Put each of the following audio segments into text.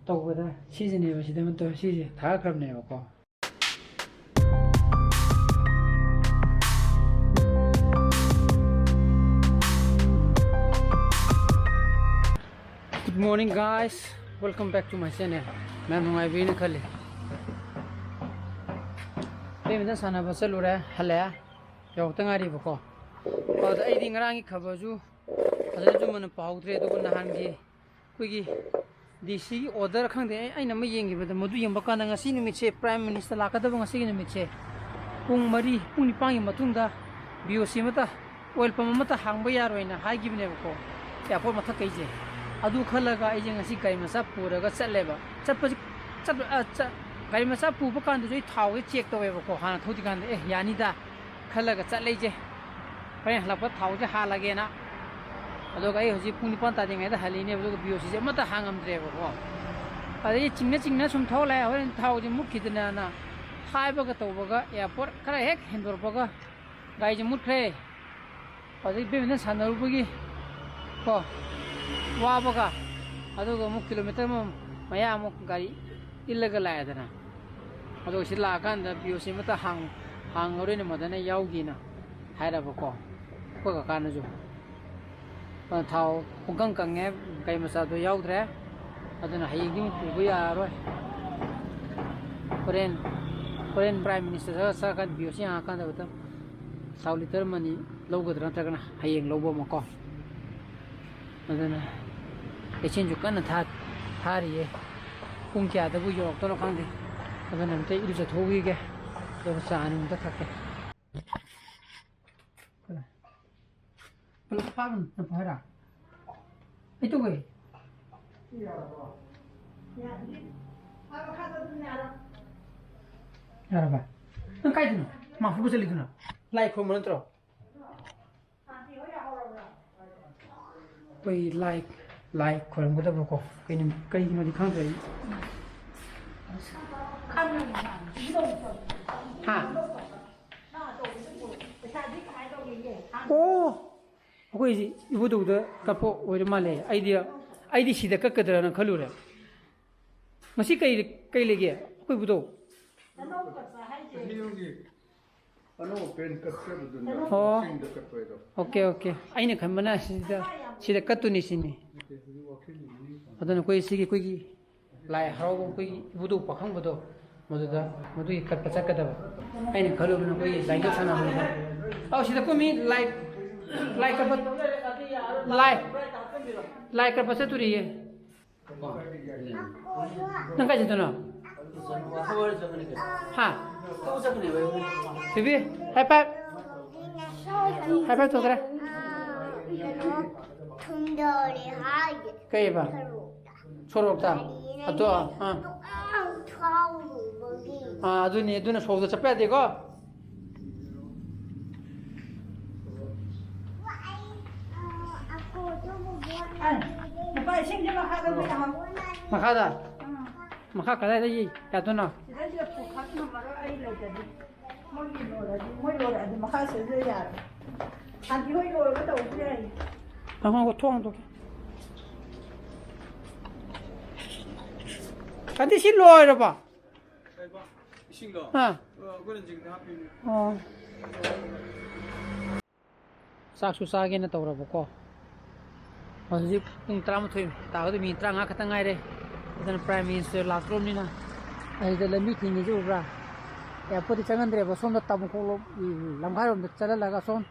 ꯇꯧꯕꯗ ꯁꯤꯁꯤꯅꯦꯕ ꯁꯤꯗ ꯅꯠꯇꯕ ꯁꯤꯁꯦ ꯊꯥꯒꯠꯈ꯭ꯔꯕꯅꯦꯕꯀꯣ. Good morning guys, welcome back to my channel. मैं नुंगाइबीना खले पेमेंट सानब चलुरे हले यौत ngaरीबको अद आइदि ngरांगी खबरजु अदन जुमन पाउद्रे दुगु नहानगी कुगी डीसी की ऑर्डर खंगदे आइना म येंगिबद मदु यंबा काना ngasi निमिचे प्राइम मिनिस्टर लाकदब ngasi gi निमिचे पुंग मरी पुंग निपांगी मतुंगदा बीओसी मता ऑयल पंप मता हांगबा यारोइना हाइगिबनेबको एयरपोर्ट मथा कइजे अदु खलगा आइजे ngasi गाड़ी मसा पुरगा चलेबा चट गाड़ी मसा पुब कांदु जै थाव चेक तवेबको हाना थौदि कांद ए यानिदा खलगा चलेजे पय हलपा थाव जे हालागेना अदोगा ए हजि पुनि पन तादिङै दा हालिने बदु बीओसी जे मता हांगमद्रेबको अदि चिंगना सुम थौलाय होरन थाव जे मुखिदना ना हाइबगा तौबगा एयरपोर्ट खरा हेक हेंदोरबगा गाड़ी जे मुखरे अदि बेबिन सानरुबगी को वाबगा अदुगा मु किलोमीटर मया मु गाड़ी इल्लगा लायदना अदो सि लाकांदा बीओसी मता हांगरोइन मदना याउगिना हाइराबको कोगा कानजु थाव पुंगं कंगे गाई मसा दो याउद्रे अदना हायिगि पुबु यारोय फोरेन प्राइम मिनिस्टर सा बीओसी हाकांदा बता 1 लिटर मनी लौगद्रा नत्रगना हायेंग लौबो मको अदना एचेन जु कन थारिए पुंग क्यादबु योरक्तनो खंदे अदना मते इरुजा थोगिगे दो सानु मता थके पल पागन न फरा इतो गए यार बा न काय दिनो माफु बसली दिनो लाइक हो मंत्र पई लाइक खोरमगदबको कइनो दि खंद्रे हाँ ओ अखोई इबुदुद कपो ओइर माले आइदि सिदा कक्कदरना खलुरे मसी कई लेगे अखोई बुदो ओके अने खनबना सिदा कत्तुनी सिनी अदन कोई सिगी कोई लाई हराव कोई इबुदो पखंबदो मदुदा मदु कत्पा चक्कदब अने खलुबन कोई लाइक सानाबन औ सिदा कोमी लाइक कर पसे तुरिए नंगा जतनो हाँ बिबी हाई फाइव तो करे कई बा छोरोक्ता अतो हाँ अदुने सोगदा चप्पे देको मखा कदा दई यातोना को थोंग तो 간디 실로 이러 봐. 신거. 그런 지금 하필. 싹수 싸게는 떠오라 보고. 어제 ung tram thôi tago mi trang ha khatang ai re. Dan prime minister lakrom ni na. Ai da lambi thing ni ju bra. Ya poti changan dre ba som da tam ko lamghai rom da chala laga son.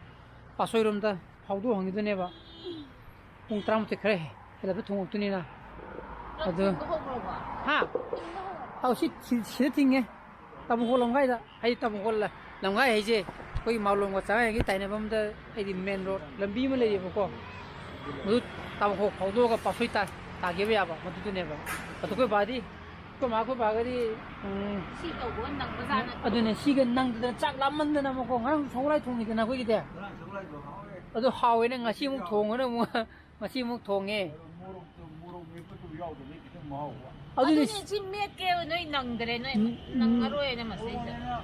Pasoi rom da phaudu hangi du ne ba. ung tram te khre. Ela ba thung tu ni na. Ado. Ha. Au sit ting nge. Tam ko lamghai da. Ai tam ko la lamghai hai je. Koi maulong wa cha gi tai ne bam da ai di main road lambi ma le ba ko. Mud tam ko phaudu ga pasoi ta ge ba ba madu ne ba. Ado ko ba di ko ma ko ba ga di si to go nang ba sa na. Ado ne si ga nang da chak lam man da na mo ko ngang songlai thong ni da na ko gi de. Ado hawe ne ngasi mu thong na mu ngasi mu thong e. Ado ni si me ke noi nang dre noi nang aroi ne ma sai da.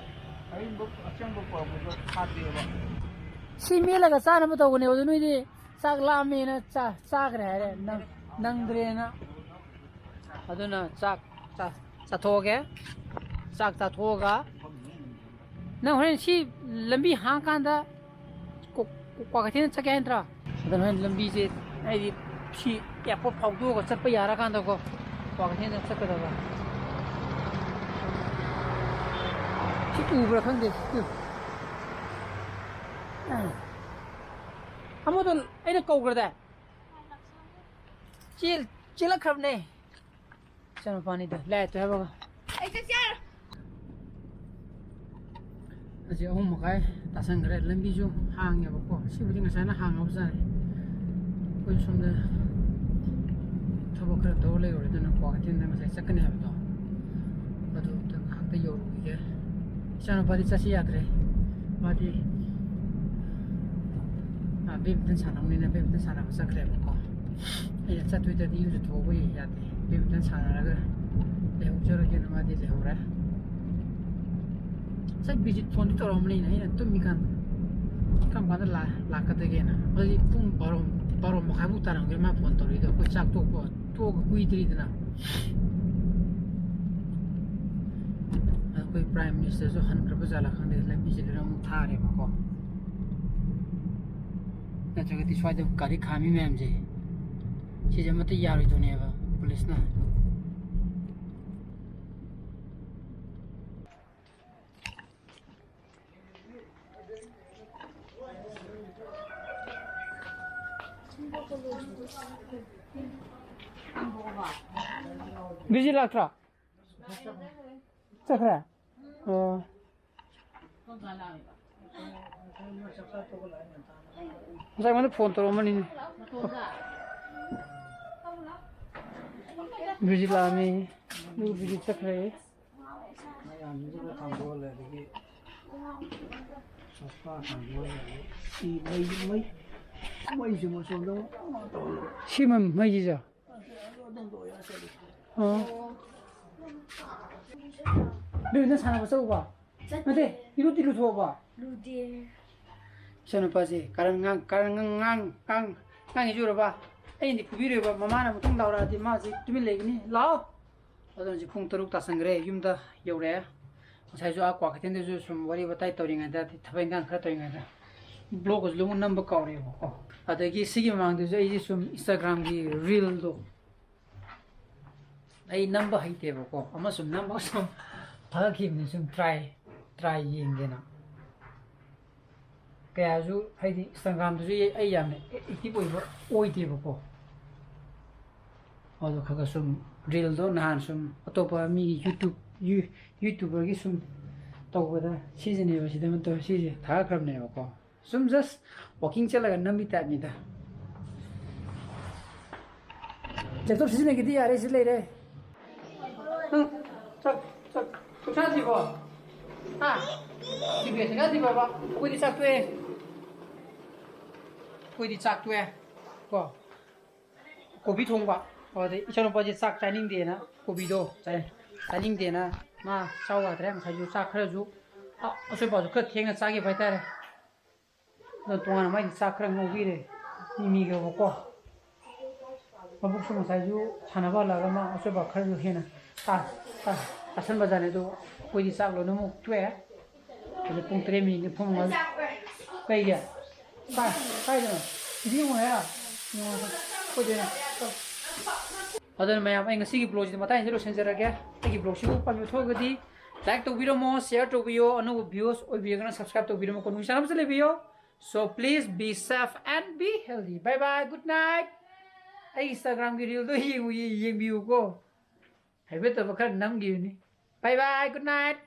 Si me la ga sa na mo to ne ado noi di sak la me na cha kre re nang dre na ꯑꯗꯨꯅ ꯆꯥꯊꯣꯛꯑꯒꯦ ꯆꯥꯛ ꯆꯥꯊꯣꯛꯑꯒ ꯅꯪ ꯍꯣꯔꯦꯟ ꯁꯤ ꯂꯝꯕꯤ ꯍꯥꯡꯀꯥꯟꯗ ꯀ꯭ꯋꯥꯀꯩꯊꯦꯜ ꯆꯠꯀꯦ ꯍꯥꯏꯅꯠꯇ꯭ꯔꯥ ꯑꯗꯨꯅ ꯍꯣꯔꯦꯟ ꯂꯝꯕꯤꯁꯦ ꯍꯥꯏꯗꯤ ꯁꯤ ꯑꯦꯌꯥꯔꯄꯣꯔꯠ ꯐꯥꯎꯗꯣꯛꯑꯒ ꯆꯠꯄ ꯌꯥꯔꯀꯥꯟꯗꯀꯣ ꯀ꯭ꯋꯥꯀꯩꯊꯦꯜꯗ ꯆꯠꯀꯗꯕ ꯁꯤ ꯎꯕ꯭ꯔꯥ ꯈꯪꯗꯦ ꯑꯃꯗꯣ ꯑꯩꯅ ꯀꯧꯈ꯭ꯔꯗꯦ ꯆꯦꯜꯂꯛꯈ꯭ꯔꯕꯅꯦ ꯏꯆꯥꯅꯨꯄꯥꯅꯤꯗ ꯂꯥꯏꯠꯇꯣ ꯍꯥꯏꯕꯒ ꯑꯁꯤ 3:30 ꯇꯥꯁꯟꯈ꯭ꯔꯦ ꯂꯝꯕꯤꯁꯨ ꯍꯥꯡꯉꯦꯕꯀꯣ ꯁꯤꯕꯨꯗꯤ ꯉꯁꯥꯏꯅ ꯍꯥꯡꯉꯕꯖꯥꯠꯅꯤ ꯑꯩꯈꯣꯏ ꯁꯣꯝꯗ ꯊꯕꯛ ꯈꯔ ꯇꯧꯔ ꯂꯩꯔꯨꯔꯦ ꯑꯗꯨꯅ ꯀ꯭ꯋꯥꯀꯩꯊꯦꯜꯗ ꯉꯁꯥꯏ ꯆꯠꯀꯅꯤ ꯍꯥꯏꯕꯗꯣ ꯑꯗꯨ ꯉꯥꯏꯍꯥꯛꯇ ꯌꯧꯔꯨꯈꯤꯒꯦ ꯏꯆꯥꯅꯨꯄꯥꯗꯤ ꯆꯠꯁꯤ ꯌꯥꯗ꯭ꯔꯦ ꯃꯥꯗꯤ ꯕꯦꯗꯃꯤꯟꯇꯟ ꯁꯥꯟꯅꯧꯅꯤꯅ ꯕꯦꯗꯃꯤꯟꯇꯟ ꯁꯥꯟꯅꯕ ꯆꯠꯈ꯭ꯔꯦꯕꯀꯣ ꯑꯩꯅ ꯆꯠꯇꯣꯏꯗꯗꯤ ꯏꯔꯨꯖ ꯊꯣꯛꯄ ꯌꯥꯗꯦ ꯕꯦꯗꯃꯤꯟꯇꯟ ꯁꯥꯟꯅꯔꯒ ꯂꯩꯍꯧꯖꯔꯒꯦꯅ ꯃꯥꯗꯤ ꯂꯩꯍꯧꯔꯦ ꯉꯁꯥꯏ ꯚꯤꯖꯤꯠ ꯐꯣꯟꯗꯤ ꯇꯧꯔꯝꯕꯅꯤꯅ ꯑꯩꯅ ꯇꯨꯝꯃꯤꯀꯥꯟꯗ ꯀꯔꯝ ꯀꯥꯟꯗ ꯂꯥꯛꯀꯗꯒꯦꯅ ꯍꯧꯖꯤꯛ ꯄꯨꯡ 12:30ꯃꯨꯛ ꯇꯥꯔꯝꯒꯦ ꯃꯥ ꯐꯣꯟ ꯇꯧꯔꯤꯗꯣ ꯑꯩꯈꯣꯏ ꯆꯥꯛ ꯇꯣꯛꯑꯒ ꯀꯨꯏꯗ꯭ꯔꯤꯗꯅ ꯑꯩꯈꯣꯏ ꯄ꯭ꯔꯥꯏꯝ ꯃꯤꯅꯤꯁꯇꯔꯁꯨ ꯍꯟꯈ꯭ꯔꯕ ꯖꯥꯠꯂꯥ ꯈꯪꯗꯦ ꯂꯝꯕꯤꯁꯦ ꯂꯣꯏꯅ ꯑꯃꯨꯛ ꯊꯥꯔꯦꯕꯀꯣ ꯅꯠꯇ꯭ꯔꯒꯗꯤ ꯁ꯭ꯋꯥꯏꯗ ꯒꯥꯔꯤ ꯈꯥꯝꯃꯤ ꯃꯌꯥꯝꯁꯦ ꯁꯤꯁꯦ ꯑꯃꯠꯇ ꯌꯥꯔꯣꯏꯗꯣꯏꯅꯦꯕ ꯄꯨꯂꯤꯁꯅ ꯕꯤꯖꯤ ꯂꯥꯛꯇ꯭ꯔꯥ ꯆꯠꯈ꯭ꯔꯦ ꯑꯣꯉꯁꯥꯏ ꯑꯩꯉꯣꯟꯗ ꯐꯣꯟ ꯇꯧꯔꯛꯑꯝꯕꯅꯤꯅꯦ ꯕꯤꯖꯤ ꯂꯥꯛꯑꯝꯃꯤ ꯑꯗꯨꯒ ꯕꯤꯖꯤ ꯆꯠꯈ꯭ꯔꯦ ꯁꯤ ꯃꯩꯁꯤꯁꯦ ꯕꯦꯗꯃꯤꯟꯇꯟ ꯁꯥꯟꯅꯕ ꯆꯠꯂꯨꯕ ꯅꯠꯇꯦ ꯏꯔꯨꯗꯤ ꯂꯨꯊꯣꯛꯑꯕ ꯏꯆꯥꯅꯨꯄꯥꯁꯦ ꯉꯥꯡꯉꯤꯖꯨꯔꯕ ꯑꯩꯅꯗꯤ ꯐꯨꯕꯤꯔꯣꯏꯕ ꯃꯃꯥꯅ ꯃꯇꯨꯡ ꯂꯥꯎꯔꯛꯑꯗꯤ ꯃꯥꯁꯤ ꯇꯨꯃꯤꯟ ꯂꯩꯒꯅꯤ ꯂꯥꯛꯑꯣ ꯑꯗꯨꯅ ꯍꯧꯖꯤꯛ ꯄꯨꯡ 6 ꯇꯥꯁꯟꯈ꯭ꯔꯦ ꯌꯨꯝꯗ ꯌꯧꯔꯛꯑꯦ ꯉꯁꯥꯏꯁꯨ ꯀ꯭ꯋꯥꯀꯩꯊꯦꯜꯗꯁꯨ ꯁꯨꯝ ꯋꯥꯔꯤ ꯋꯥꯇꯥꯏ ꯇꯧꯔꯤꯉꯩꯗ ꯊꯕꯛ ꯏꯟꯈꯥꯡ ꯈꯔ ꯇꯧꯔꯤꯉꯩꯗ ꯕ꯭ꯂꯣꯒꯁꯨ ꯂꯣꯏꯅ ꯅꯝꯕ ꯀꯥꯎꯔꯦꯕꯀꯣ ꯑꯗꯒꯤ ꯁꯤꯒꯤ ꯃꯃꯥꯡꯗꯁꯨ ꯑꯩꯁꯦ ꯁꯨꯝ ꯏꯟꯁꯇꯥꯒ꯭ꯔꯥꯝꯒꯤ ꯔꯤꯜꯗꯣ ꯑꯩ ꯅꯝꯕ ꯍꯩꯇꯦꯕꯀꯣ ꯑꯃꯁꯨꯡ ꯅꯝꯕ ꯁꯨꯝ ꯊꯥꯒꯠꯈꯤꯕꯅꯤ ꯁꯨꯝ ꯇ꯭ꯔꯥꯏ ꯌꯦꯡꯒꯦꯅ ꯀꯌꯥꯁꯨ ꯍꯥꯏꯗꯤ ꯏꯟꯁꯇꯥꯒ꯭ꯔꯥꯝꯗꯁꯨ ꯑꯩ ꯌꯥꯝꯅ ꯑꯦꯛꯇꯤꯚ ꯑꯣꯏꯗꯦꯕꯀꯣ ꯑꯗꯣ ꯈꯔ ꯁꯨꯝ ꯔꯤꯜꯗꯣ ꯅꯍꯥꯟ ꯁꯨꯝ ꯑꯇꯣꯞꯄ ꯃꯤꯒꯤ ꯌꯨꯇꯨꯕꯔꯒꯤ ꯁꯨꯝ ꯇꯧꯕꯗ ꯁꯤꯖꯤꯅꯦꯕ ꯁꯤꯗ ꯇꯧꯔ ꯁꯤꯁꯦ ꯊꯥꯒꯠꯈ꯭ꯔꯕꯅꯦꯕꯀꯣ ꯁꯨꯝ ꯖꯁ ꯋꯥꯛꯀꯤꯡ ꯆꯠꯂꯒ ꯅꯝꯕꯤ ꯇꯥꯏꯞꯅꯤꯗ ꯂꯦꯞꯇꯣꯞ ꯁꯤꯖꯤꯟꯅꯒꯦꯗꯤ ꯌꯥꯔꯦ ꯁꯤ ꯂꯩꯔꯦ ꯆꯥꯛ ꯆꯥꯗ꯭ꯔꯤꯕꯣ ꯍꯥ ꯁꯤꯒ꯭ꯔꯦꯠ ꯆꯥꯗ꯭ꯔꯤꯕꯣꯕ ꯑꯩꯈꯣꯏꯗꯤ ꯆꯥꯛ ꯇꯣꯛꯑꯦ ꯀꯣ ꯀꯣꯕꯤ ꯊꯣꯡꯕ ꯑꯗꯩ ꯏꯆꯥꯅꯨꯄꯥꯁꯦ ꯆꯥꯛ ꯆꯥꯅꯤꯡꯗꯦꯅ ꯀꯣꯕꯤꯗꯣ ꯆꯥꯅꯤꯡꯗꯦꯅ ꯃꯥ ꯆꯥꯎ ꯌꯥꯗ꯭ꯔꯦ ꯉꯁꯥꯏꯁꯨ ꯆꯥꯛ ꯈꯔꯁꯨ ꯑꯆꯣꯏꯄꯥꯁꯨ ꯈꯔ ꯊꯦꯡꯅ ꯆꯥꯈꯤꯕ ꯍꯥꯏꯇꯥꯔꯦ ꯑꯗꯣ ꯇꯣꯉꯥꯟꯅ ꯃꯥꯏꯗꯤ ꯆꯥꯛ ꯈꯔ ꯉꯧꯕꯤꯔꯦ ꯃꯤꯃꯤꯒꯀꯣ ꯃꯕꯨꯛꯁꯨ ꯉꯁꯥꯏꯁꯨ ꯁꯥꯟꯅꯕ ꯍꯜꯂꯛꯑꯒ ꯃꯥ ꯑꯆꯣꯏꯄ ꯈꯔꯁꯨ ꯍꯦꯟꯅ ꯆꯥꯁꯟꯕꯖꯥꯠꯅꯤ ꯑꯗꯣ ꯑꯩꯈꯣꯏꯗꯤ ꯆꯥꯛ ꯂꯣꯏꯅꯃꯛ ꯇꯣꯛꯑꯦ ꯍꯧꯖꯤꯛ ꯄꯨꯡ 3:40 ꯀꯩꯒꯤ ꯀꯥꯏꯗꯅꯣ ꯇꯤꯚꯤ ꯌꯦꯡꯉꯨ ꯍꯥꯏꯔ ꯑꯗꯨꯅ ꯃꯌꯥꯝ ꯑꯩ ꯉꯁꯤꯒꯤ ꯕ꯭ꯂꯣꯒꯁꯤꯗ ꯃꯇꯥꯡꯁꯤꯗ ꯂꯣꯏꯁꯤꯟꯖꯔꯒꯦ ꯑꯩꯒꯤ ꯕ꯭ꯂꯣꯒꯁꯤꯕꯨ ꯄꯥꯝꯕꯤꯕ ꯊꯣꯛꯑꯒꯗꯤ ꯂꯥꯏꯛ ꯇꯧꯕꯤꯔꯝꯃꯣ ꯁꯤꯌꯔ ꯇꯧꯕꯤꯌꯣ ꯑꯅꯧꯕ ꯚ꯭ꯌꯨꯁ ꯑꯣꯏꯕꯤꯔꯒꯅ ꯁꯕꯁꯀ꯭ꯔꯥꯏꯕ ꯇꯧꯕꯤꯔꯝꯃꯣ ꯅꯨꯡꯉꯥꯏ ꯆꯥꯟꯅꯕꯁꯨ ꯂꯩꯕꯤꯌꯣ so please be safe and be healthy bye bye good night ꯑꯩ ꯏꯟꯁꯇꯥꯒ꯭ꯔꯥꯝꯒꯤ ꯔꯤꯜꯗꯣ ꯌꯦꯡꯕꯤꯌꯨꯀꯣ ꯍꯩꯕꯠꯇꯕ ꯈꯔ ꯅꯝꯈꯤꯕꯅꯤ ꯕꯥꯏ ꯕꯥꯏ ꯒꯨꯗ ꯅꯥꯏꯠ